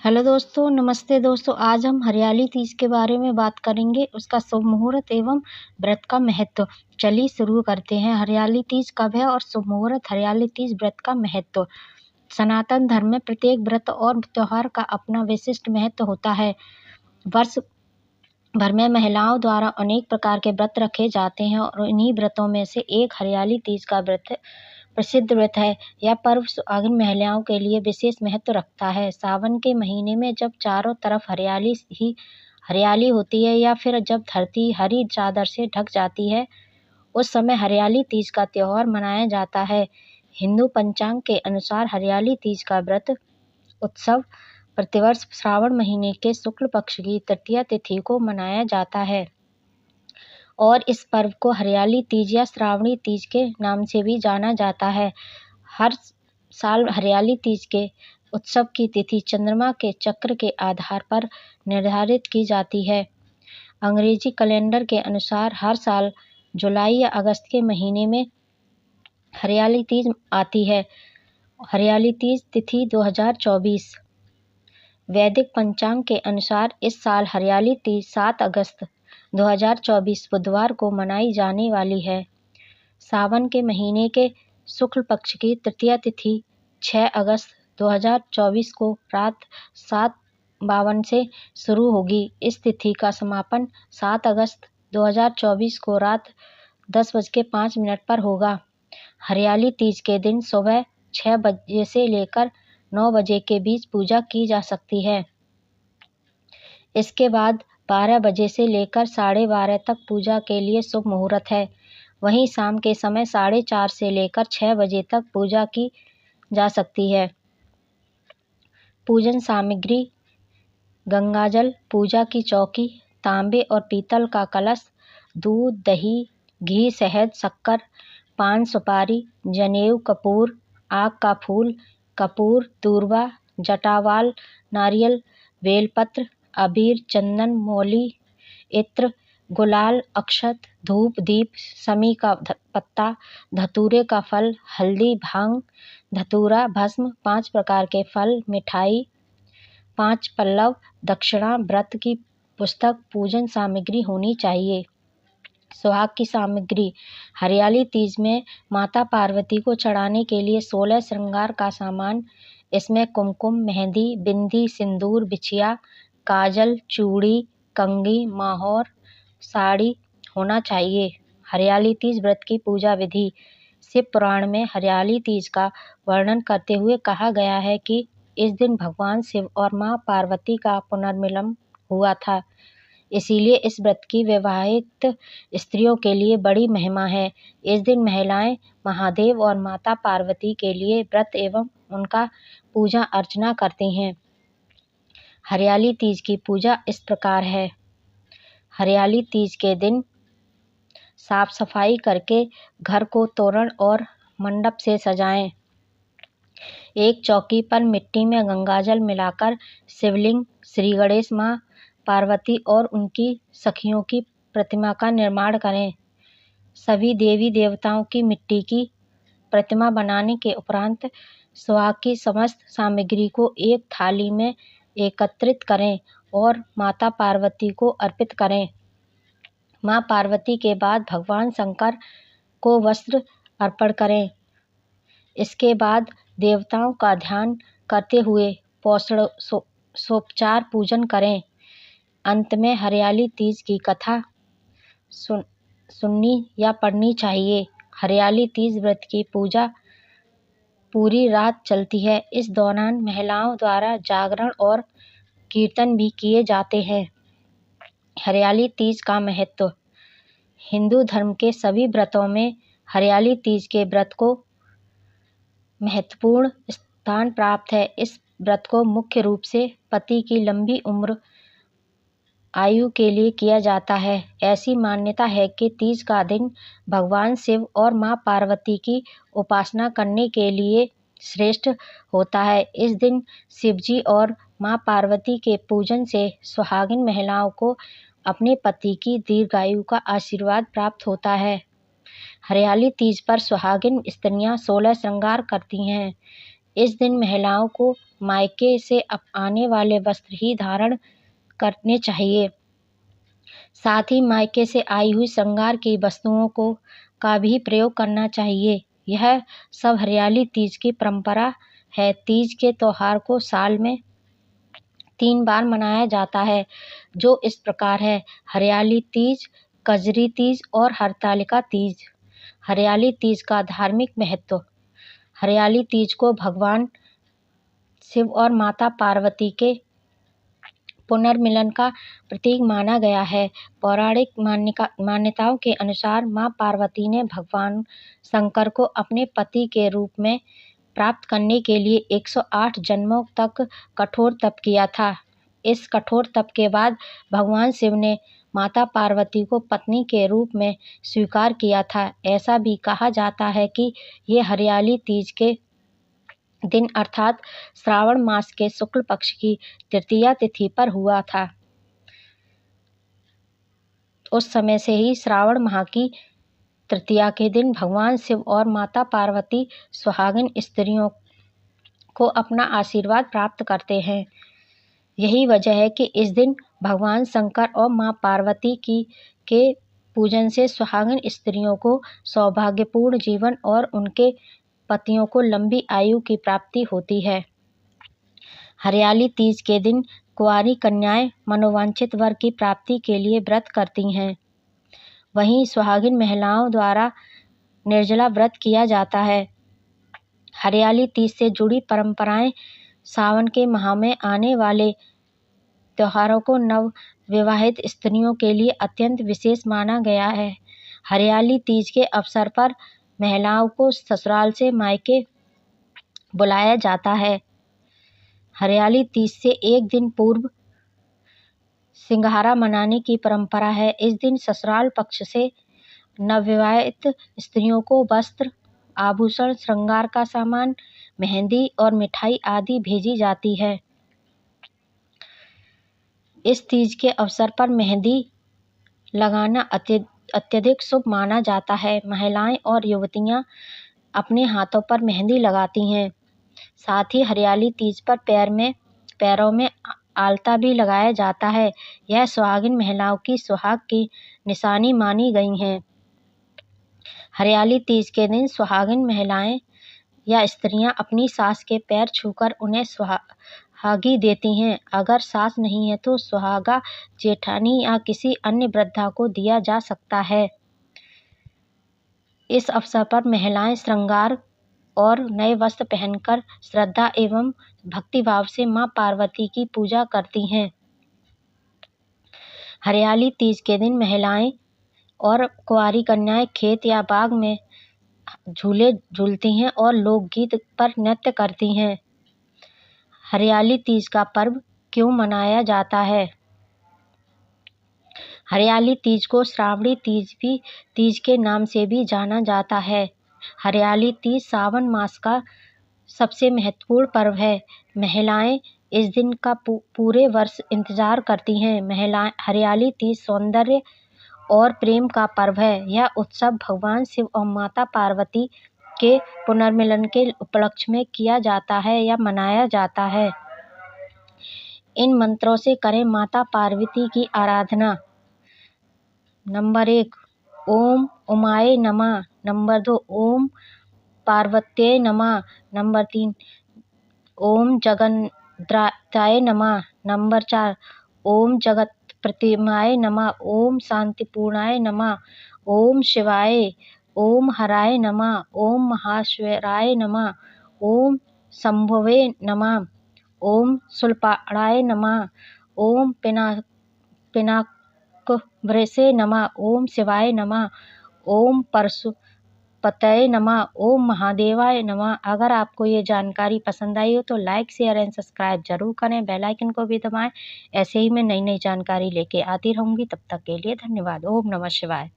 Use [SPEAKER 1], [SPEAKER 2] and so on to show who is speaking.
[SPEAKER 1] Hello दोस्तों, नमस्ते दोस्तों। आज हम हरियाली तीज के बारे में बात करेंगे, उसका शुभ मुहूर्त एवं व्रत का महत्व। चलिए शुरू करते हैं। हरियाली तीज कब है और शुभ मुहूर्त। हरियाली तीज व्रत का महत्व। सनातन धर्म में प्रत्येक व्रत और त्योहार का अपना विशिष्ट महत्व होता है। वर्ष भर में महिलाओं द्वारा अनेक प्रकार के व्रत रखे जाते हैं और इन्हीं व्रतों में से एक हरियाली तीज का व्रत प्रसिद्ध व्रत है। यह पर्व सुहागिन महिलाओं के लिए विशेष महत्व रखता है। सावन के महीने में जब चारों तरफ हरियाली ही हरियाली होती है या फिर जब धरती हरी चादर से ढक जाती है, उस समय हरियाली तीज का त्योहार मनाया जाता है। हिंदू पंचांग के अनुसार हरियाली तीज का व्रत उत्सव प्रतिवर्ष श्रावण महीने के शुक्ल पक्ष की तृतीया तिथि को मनाया जाता है और इस पर्व को हरियाली तीज या श्रावणी तीज के नाम से भी जाना जाता है। हर साल हरियाली तीज के उत्सव की तिथि चंद्रमा के चक्र के आधार पर निर्धारित की जाती है। अंग्रेजी कैलेंडर के अनुसार हर साल जुलाई या अगस्त के महीने में हरियाली तीज आती है। हरियाली तीज तिथि 2024। वैदिक पंचांग के अनुसार इस साल हरियाली तीज 7 अगस्त 2024 बुधवार को मनाई जाने वाली है। सावन के महीने के शुक्ल पक्ष की तृतीया तिथि 6 अगस्त 2024 को रात 7:52 से शुरू होगी। इस तिथि का समापन 7 अगस्त 2024 को रात 10:05 पर होगा। हरियाली तीज के दिन सुबह 6 बजे से लेकर 9 बजे के बीच पूजा की जा सकती है। इसके बाद 12 बजे से लेकर 12:30 तक पूजा के लिए शुभ मुहूर्त है। वहीं शाम के समय 4:30 से लेकर 6 बजे तक पूजा की जा सकती है। पूजन सामग्री: गंगाजल, पूजा की चौकी, तांबे और पीतल का कलश, दूध, दही, घी, शहद, शक्कर, पान, सुपारी, जनेऊ, कपूर, आग का फूल, कपूर, दूर्वा, जटावाल, नारियल, बेलपत्र, अबीर, चंदन, मौली, इत्र, गुलाल, अक्षत, धूप, दीप, समी का पत्ता, धतूरे का फल, हल्दी, भांग, धतूरा, भस्म, 5 प्रकार के फल, मिठाई, 5 पल्लव, दक्षिणा, व्रत की पुस्तक, पूजन सामग्री होनी चाहिए। सुहाग की सामग्री: हरियाली तीज में माता पार्वती को चढ़ाने के लिए 16 श्रृंगार का सामान। इसमें कुमकुम, मेहंदी, बिंदी, सिंदूर, बिछिया, काजल, चूड़ी, कंघी, माहौर, साड़ी होना चाहिए। हरियाली तीज व्रत की पूजा विधि: शिव पुराण में हरियाली तीज का वर्णन करते हुए कहा गया है कि इस दिन भगवान शिव और मां पार्वती का पुनर्मिलन हुआ था। इसीलिए इस व्रत की विवाहित स्त्रियों के लिए बड़ी महिमा है। इस दिन महिलाएं महादेव और माता पार्वती के लिए व्रत एवं उनका पूजा अर्चना करती हैं। हरियाली तीज की पूजा इस प्रकार है। हरियाली तीज के दिन साफ सफाई करके घर को तोरण और मंडप से सजाएं। एक चौकी पर मिट्टी में गंगाजल मिलाकर शिवलिंग, श्री गणेश, मां पार्वती और उनकी सखियों की प्रतिमा का निर्माण करें। सभी देवी देवताओं की मिट्टी की प्रतिमा बनाने के उपरांत सुहाग की समस्त सामग्री को एक थाली में एकत्रित करें और माता पार्वती को अर्पित करें। मां पार्वती के बाद भगवान शंकर को वस्त्र अर्पण करें। इसके बाद देवताओं का ध्यान करते हुए षोडशोपचार पूजन करें। अंत में हरियाली तीज की कथा सुननी या पढ़नी चाहिए। हरियाली तीज व्रत की पूजा पूरी रात चलती है। इस दौरान महिलाओं द्वारा जागरण और कीर्तन भी किए जाते हैं। हरियाली तीज का महत्व: हिंदू धर्म के सभी व्रतों में हरियाली तीज के व्रत को महत्वपूर्ण स्थान प्राप्त है। इस व्रत को मुख्य रूप से पति की लंबी उम्र आयु के लिए किया जाता है। ऐसी मान्यता है कि तीज का दिन भगवान शिव और मां पार्वती की उपासना करने के लिए श्रेष्ठ होता है। इस दिन शिवजी और मां पार्वती के पूजन से सुहागिन महिलाओं को अपने पति की दीर्घायु का आशीर्वाद प्राप्त होता है। हरियाली तीज पर सुहागिन स्त्रियां 16 श्रृंगार करती हैं। इस दिन महिलाओं को मायके से आने वाले वस्त्र ही धारण करने चाहिए। साथ ही मायके से आई हुई श्रृंगार की वस्तुओं का भी प्रयोग करना चाहिए। यह सब हरियाली तीज की परंपरा है। तीज के त्योहार को साल में 3 बार मनाया जाता है, जो इस प्रकार है: हरियाली तीज, कजरी तीज और हरतालिका तीज। हरियाली तीज का धार्मिक महत्व। हरियाली तीज को भगवान शिव और माता पार्वती के पुनर्मिलन का प्रतीक माना गया है। पौराणिक मान्यताओं के अनुसार मां पार्वती ने भगवान शंकर को अपने पति के रूप में प्राप्त करने के लिए 108 जन्मों तक कठोर तप किया था। इस कठोर तप के बाद भगवान शिव ने माता पार्वती को पत्नी के रूप में स्वीकार किया था। ऐसा भी कहा जाता है कि ये हरियाली तीज के दिन अर्थात श्रावण मास के शुक्ल पक्ष की तृतीया तिथि पर हुआ था। उस समय से ही श्रावण माह की तृतीया के दिन भगवान शिव और माता पार्वती सुहागिन स्त्रियों को अपना आशीर्वाद प्राप्त करते हैं। यही वजह है कि इस दिन भगवान शंकर और मां पार्वती के पूजन से सुहागिन स्त्रियों को सौभाग्यपूर्ण जीवन और उनके पतियों को लंबी आयु की प्राप्ति होती है। हरियाली तीज के दिन कुंवारी कन्याएं मनोवांछित वर की प्राप्ति के लिए व्रत करती हैं। वहीं सुहागिन महिलाओं द्वारा निर्जला व्रत किया जाता है। हरियाली तीज से जुड़ी परंपराएं सावन के माह में आने वाले त्योहारों को नव विवाहित स्त्रियों के लिए अत्यंत विशेष माना गया है। हरियाली तीज के अवसर पर महिलाओं को ससुराल से मायके बुलाया जाता है। हरियाली तीज से एक दिन पूर्व सिंघारा मनाने की परंपरा है। इस दिन ससुराल पक्ष से नवविवाहित स्त्रियों को वस्त्र, आभूषण, श्रृंगार का सामान, मेहंदी और मिठाई आदि भेजी जाती है। इस तीज के अवसर पर मेहंदी लगाना अत्यधिक शुभ माना जाता है। महिलाएं और युवतियां अपने हाथों पर मेहंदी लगाती हैं। साथ ही हरियाली तीज पर पैरों में आलता भी लगाया जाता है। यह सुहागिन महिलाओं की सुहाग की निशानी मानी गई है। हरियाली तीज के दिन सुहागिन महिलाएं या स्त्रियां अपनी सास के पैर छूकर उन्हें सुहागी देती हैं। अगर सास नहीं है तो सुहागा जेठानी या किसी अन्य वृद्धा को दिया जा सकता है। इस अवसर पर महिलाएं श्रृंगार और नए वस्त्र पहनकर श्रद्धा एवं भक्तिभाव से मां पार्वती की पूजा करती हैं। हरियाली तीज के दिन महिलाएं और कुंवारी कन्याएं खेत या बाग में झूले झूलती हैं और लोकगीत पर नृत्य करती हैं। हरियाली तीज का पर्व क्यों मनाया जाता है? हरियाली तीज को श्रावणी तीज के नाम से भी जाना जाता है। हरियाली तीज सावन मास का सबसे महत्वपूर्ण पर्व है। महिलाएं इस दिन का पूरे वर्ष इंतजार करती हैं। हरियाली तीज सौंदर्य और प्रेम का पर्व है। यह उत्सव भगवान शिव और माता पार्वती के पुनर्मिलन के उपलक्ष्य में किया जाता है या मनाया जाता है। इन मंत्रों से करें माता पार्वती की आराधना। नंबर 1, ओम उमाय नमः। नंबर 2, ओम पार्वत्यै नमः। नंबर 3, ओम जगन्नाथाय नमः। नंबर 4, ओम जगत प्रतिमाय नमः। ओम शांतिपूर्णाय नमः। ओम शिवाय। ओम हराय नमः। ओम महाश्वेराय नमः। ओम शंभवे नमः। ओम शूलपाणाय नमः। ओम पिनाकवृषे नमः। ओम शिवाय नमः। ओम परशुपतये नमः। ओम महादेवाय नमः। अगर आपको ये जानकारी पसंद आई हो तो लाइक, शेयर एंड सब्सक्राइब जरूर करें। बेल आइकन को भी दबाएं। ऐसे ही मैं नई नई जानकारी लेके आती रहूँगी। तब तक के लिए धन्यवाद। ओम नमः शिवाय।